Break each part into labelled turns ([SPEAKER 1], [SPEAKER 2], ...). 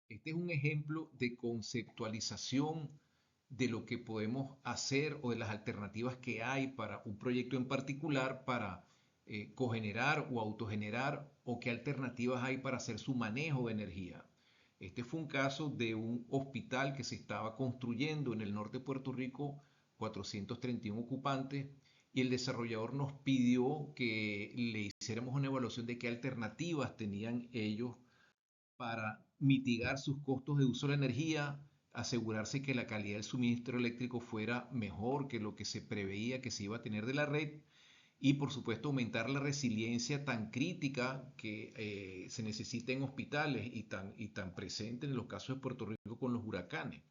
[SPEAKER 1] Este es un ejemplo de conceptualización de lo que podemos hacer o de las alternativas que hay para un proyecto en particular para cogenerar o autogenerar o qué alternativas hay para hacer su manejo de energía. Este fue un caso de un hospital que se estaba construyendo en el norte de Puerto Rico, 431 ocupantes, y el desarrollador nos pidió que le hiciéramos una evaluación de qué alternativas tenían ellos para mitigar sus costos de uso de la energía, asegurarse que la calidad del suministro eléctrico fuera mejor que lo que se preveía que se iba a tener de la red y por supuesto aumentar la resiliencia tan crítica que se necesita en hospitales y tan presente en los casos de Puerto Rico con los huracanes.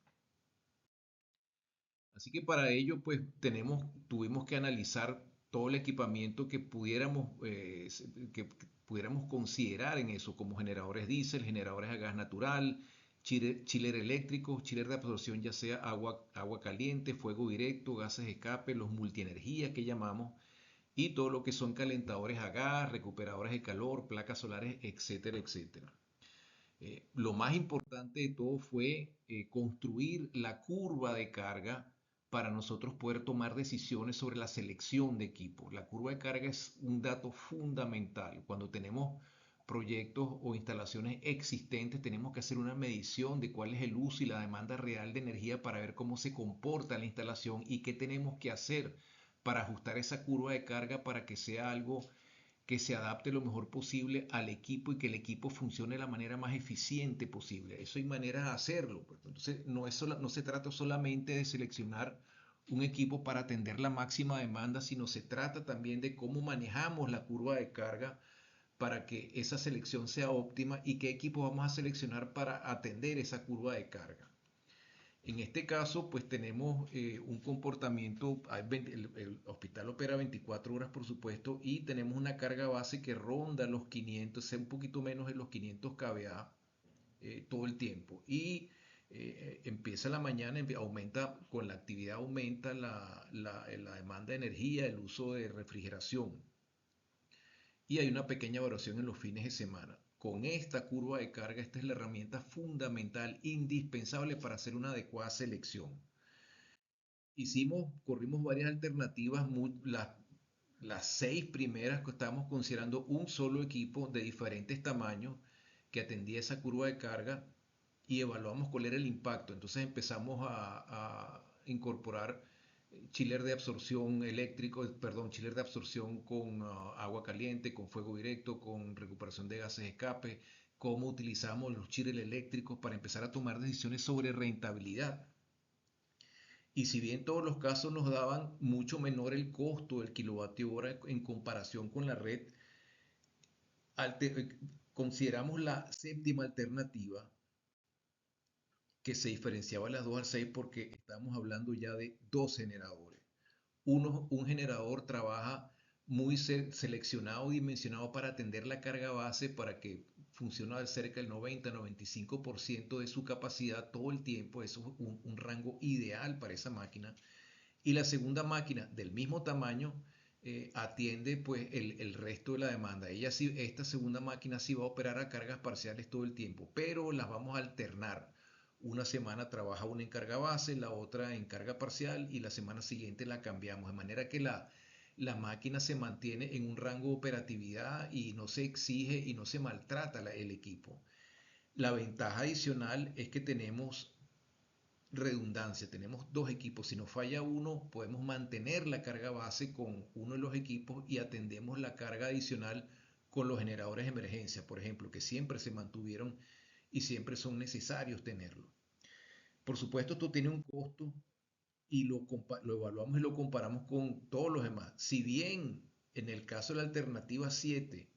[SPEAKER 1] Así que para ello pues tuvimos que analizar todo el equipamiento que pudiéramos considerar en eso, como generadores diésel, generadores a gas natural, chiller eléctrico, chiller de absorción ya sea agua caliente, fuego directo, gases de escape, los multienergías que llamamos, y todo lo que son calentadores a gas, recuperadores de calor, placas solares, etcétera, etcétera. Lo más importante de todo fue construir la curva de carga para nosotros poder tomar decisiones sobre la selección de equipos. La curva de carga es un dato fundamental. Cuando tenemos proyectos o instalaciones existentes, tenemos que hacer una medición de cuál es el uso y la demanda real de energía para ver cómo se comporta la instalación y qué tenemos que hacer para ajustar esa curva de carga para que sea algo que se adapte lo mejor posible al equipo y que el equipo funcione de la manera más eficiente posible. Eso hay maneras de hacerlo. Pues. Entonces, no se trata solamente de seleccionar un equipo para atender la máxima demanda, sino se trata también de cómo manejamos la curva de carga para que esa selección sea óptima y qué equipo vamos a seleccionar para atender esa curva de carga. En este caso, pues tenemos un comportamiento, el hospital opera 24 horas, por supuesto, y tenemos una carga base que ronda los 500, sea un poquito menos de los 500 kVA todo el tiempo. Y empieza la mañana, aumenta, con la actividad aumenta la demanda de energía, el uso de refrigeración y hay una pequeña variación en los fines de semana. Con esta curva de carga, esta es la herramienta fundamental, indispensable para hacer una adecuada selección. Corrimos varias alternativas, las 6 primeras que estábamos considerando un solo equipo de diferentes tamaños que atendía esa curva de carga y evaluamos cuál era el impacto. Entonces empezamos a incorporar chiller de absorción eléctrico, perdón, chiller de absorción con agua caliente, con fuego directo, con recuperación de gases de escape, cómo utilizamos los chillers eléctricos para empezar a tomar decisiones sobre rentabilidad. Y si bien todos los casos nos daban mucho menor el costo del kilovatio hora en comparación con la red, alter- consideramos la séptima alternativa que se diferenciaba de las 2 al 6 porque estamos hablando ya de dos generadores. Un generador trabaja muy seleccionado, dimensionado para atender la carga base para que funcione a cerca del 90-95% de su capacidad todo el tiempo. Eso es un rango ideal para esa máquina. Y la segunda máquina del mismo tamaño atiende pues el resto de la demanda. Esta segunda máquina sí va a operar a cargas parciales todo el tiempo, pero las vamos a alternar. Una semana trabaja una en carga base, la otra en carga parcial y la semana siguiente la cambiamos, de manera que la máquina se mantiene en un rango de operatividad y no se exige y no se maltrata el equipo. La ventaja adicional es que tenemos redundancia, tenemos dos equipos, si nos falla uno podemos mantener la carga base con uno de los equipos y atendemos la carga adicional con los generadores de emergencia, por ejemplo, que siempre se mantuvieron y siempre son necesarios tenerlo. Por supuesto, esto tiene un costo y lo evaluamos y lo comparamos con todos los demás. Si bien en el caso de la alternativa 7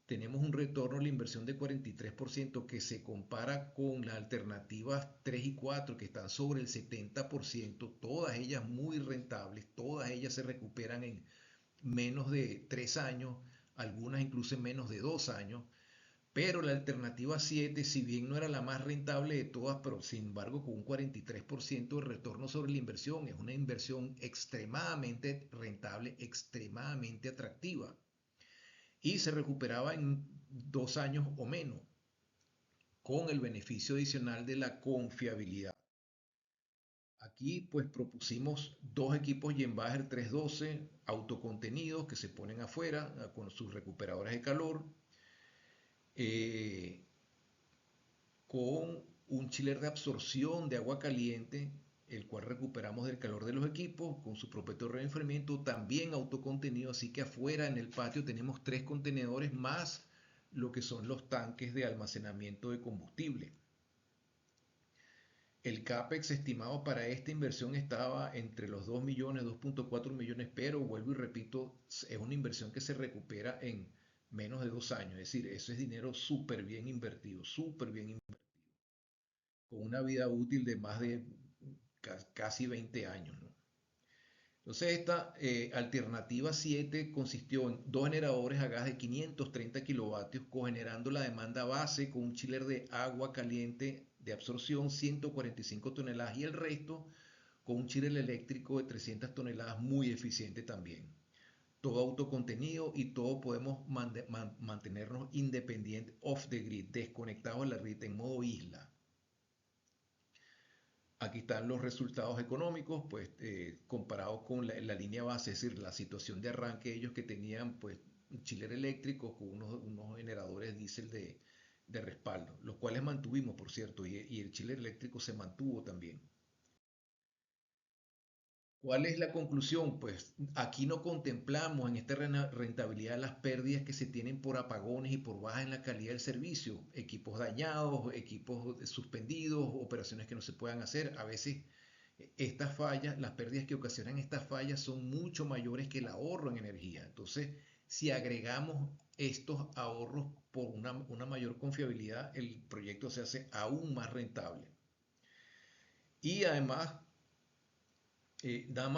[SPEAKER 1] tenemos un retorno a la inversión de 43% que se compara con las alternativas 3 y 4 que están sobre el 70%, todas ellas muy rentables, todas ellas se recuperan en menos de 3 años, algunas incluso en menos de 2 años, pero la alternativa 7, si bien no era la más rentable de todas, pero sin embargo con un 43% de retorno sobre la inversión, es una inversión extremadamente rentable, extremadamente atractiva y se recuperaba en 2 años o menos. con el beneficio adicional de la confiabilidad. Aquí pues propusimos dos equipos Jenbacher 312 autocontenidos que se ponen afuera con sus recuperadores de calor, eh, con un chiller de absorción de agua caliente, el cual recuperamos del calor de los equipos con su propio torre de enfriamiento, también autocontenido, así que afuera en el patio tenemos tres contenedores más lo que son los tanques de almacenamiento de combustible. El CAPEX estimado para esta inversión estaba entre los 2 millones, 2.4 millones, pero vuelvo y repito, es una inversión que se recupera en menos de 2 años. Es decir, eso es dinero súper bien invertido, súper bien invertido, con una vida útil de más de casi 20 años, ¿no? Entonces, esta alternativa 7 consistió en dos generadores a gas de 530 kilovatios, cogenerando la demanda base con un chiller de agua caliente de absorción 145 toneladas y el resto con un chiller eléctrico de 300 toneladas muy eficiente también. Todo autocontenido y todo podemos mantenernos independientes off the grid, desconectados de la red en modo isla. Aquí están los resultados económicos, pues comparados con la línea base, es decir, la situación de arranque ellos que tenían pues un chiller eléctrico con unos generadores diésel de respaldo, los cuales mantuvimos, por cierto, y el chiller eléctrico se mantuvo también. ¿Cuál es la conclusión? Pues aquí no contemplamos en esta rentabilidad las pérdidas que se tienen por apagones y por baja en la calidad del servicio, equipos dañados, equipos suspendidos, operaciones que no se puedan hacer. A veces estas fallas, las pérdidas que ocasionan estas fallas son mucho mayores que el ahorro en energía. Entonces, si agregamos estos ahorros por una mayor confiabilidad, el proyecto se hace aún más rentable. Y además nada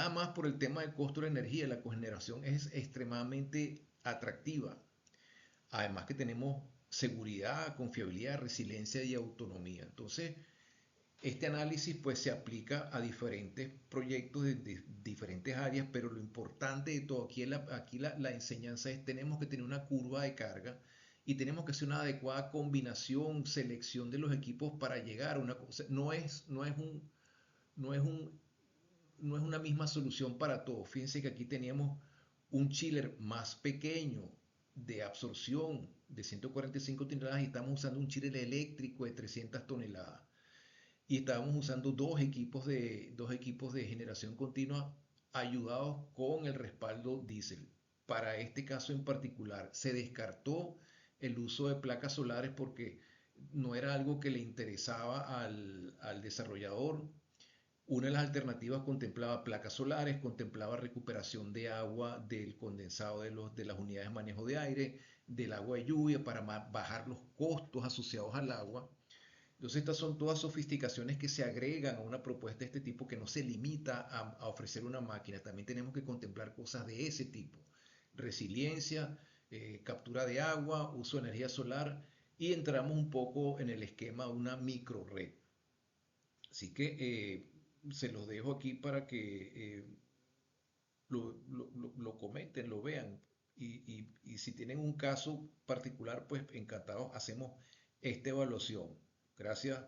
[SPEAKER 1] más por el tema del costo de la energía, la cogeneración es extremadamente atractiva. Además que tenemos seguridad, confiabilidad, resiliencia y autonomía. Entonces, este análisis pues se aplica a diferentes proyectos de diferentes áreas, pero lo importante de todo aquí la enseñanza es tenemos que tener una curva de carga y tenemos que hacer una adecuada combinación, selección de los equipos para llegar a una cosa. No es un no es una misma solución para todo. Fíjense que aquí teníamos un chiller más pequeño de absorción de 145 toneladas y estamos usando un chiller eléctrico de 300 toneladas. Y estábamos usando dos equipos de generación continua ayudados con el respaldo diésel. Para este caso en particular, se descartó el uso de placas solares porque no era algo que le interesaba al desarrollador. Una de las alternativas contemplaba placas solares, contemplaba recuperación de agua del condensado de las unidades de manejo de aire, del agua de lluvia para bajar los costos asociados al agua. Entonces estas son todas sofisticaciones que se agregan a una propuesta de este tipo que no se limita a ofrecer una máquina. También tenemos que contemplar cosas de ese tipo. Resiliencia, captura de agua, uso de energía solar y entramos un poco en el esquema de una micro red. Así que se los dejo aquí para que lo comenten, lo vean. Y si tienen un caso particular, pues encantados hacemos esta evaluación. Gracias